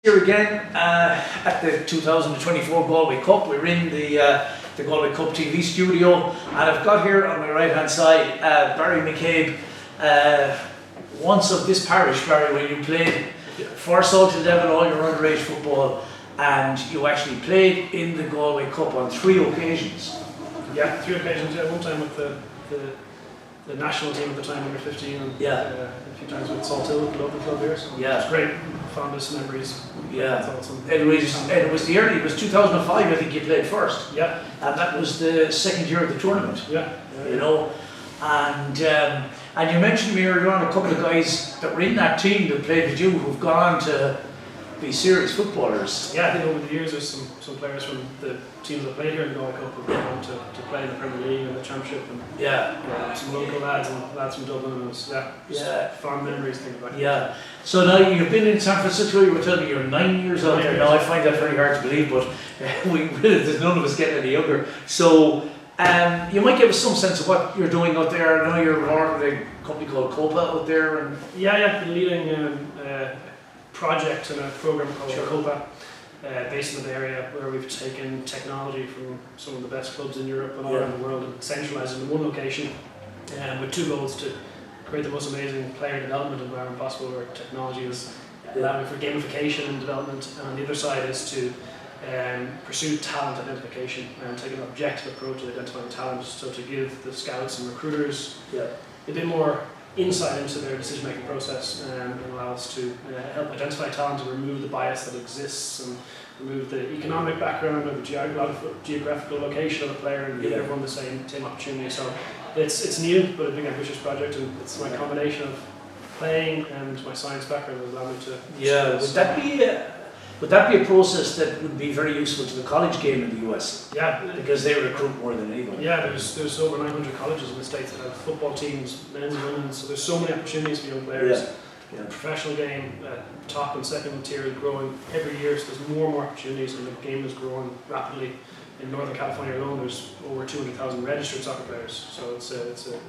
Here again at the 2024 Galway Cup. We're in the Galway Cup TV studio, and I've got here on my right hand side Barry McCabe, once of this parish, Barry, when you played for Salthill Devon all your underage football, and you actually played in the Galway Cup on 3 occasions. Yeah, 3 occasions. Yeah, one time with the national team at the time, under 15, and a few times with Salthill, the local club here. So yeah, it's great, fondest memories. Yeah, that's awesome. It was 2005. I think you played first. Yeah, and that was the second year of the tournament. Yeah, you know, and you mentioned to me earlier on a couple of guys that were in that team that played with you who've gone on to be serious footballers. Yeah, I think over the years there's some players from the teams that played here in the Galway Cup who've gone on to play in the Premier League and the Championship, and some local lads and lads from Dublin, and it was fond memories to think about. Yeah. So now you've been in San Francisco. You were telling me you're 9 years old there. Now I find that very hard to believe, but there's none of us getting any younger. So you might give us some sense of what you're doing out there. I know you're involved with a company called Copa out there, and I've been leading a project and a program called Copa, based in the area, where we've taken technology from some of the best clubs in Europe and all around the world and centralised it in one location, with 2 goals: to create the most amazing player development environment possible, where technology is allowing for gamification and development, and on the other side is to pursue talent identification and take an objective approach to identifying talent, so to give the scouts and recruiters a bit more insight into their decision-making process, and allow us to help identify talent and remove the bias that exists, and remove the economic background or the geographical location of the player, and give everyone the same opportunity. So it's new but a big ambitious project, and it's my combination of playing and my science background that allowed me to. Would that be a process that would be very useful to the college game in the US? Yeah, because they recruit more than anyone. Yeah, there's over 900 colleges in the States that have football teams, men's and women's, so there's so many opportunities for young players. The professional game, top and second tier, is growing every year, so there's more and more opportunities, and the game is growing rapidly. In Northern California alone, there's over 200,000 registered soccer players, so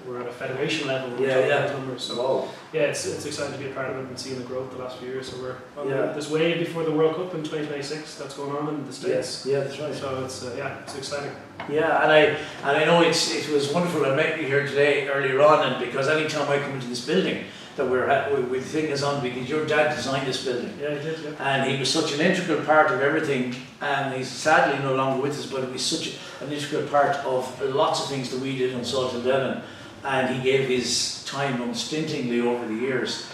we're at a federation level. Numbers. So it's exciting to be a part of it and seeing the growth the last few years. So we're on this wave before the World Cup in 2026 that's going on in the States. Yeah, that's right. So it's exciting. Yeah, and I know it was wonderful. I met you here today earlier on, and because any time I come into this building that we think is on, because your dad designed this building. Yeah, he did. Yeah. And he was such an integral part of everything, and he's sadly no longer with us, but he was such an integral part of lots of things that we did on Salthill Devon, and he gave his time unstintingly over the years.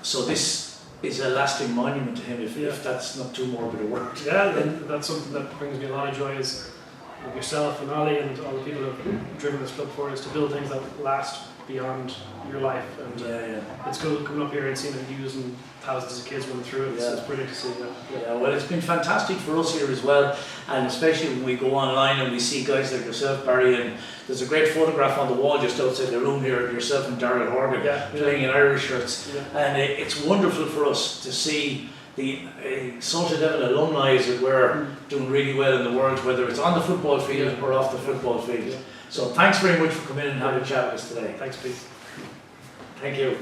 So this is a lasting monument to him, if that's not too morbid a word. Yeah, that's something that brings me a lot of joy, is with yourself and Ollie and all the people who have driven this club for us to build things that last beyond your life, and it's cool coming up here and seeing it used, and thousands of kids running through it. It's brilliant to see that. Yeah, well, it's been fantastic for us here as well, and especially when we go online and we see guys like yourself, Barry, and there's a great photograph on the wall just outside the room here of yourself and Darrell Horgan playing in Irish shirts, and it's wonderful for us to see the Salthill Devon alumni, as it were, doing really well in the world, whether it's on the football field or off the football field. So thanks very much for coming in and having a chat with us today. Thanks, Pete. Thank you.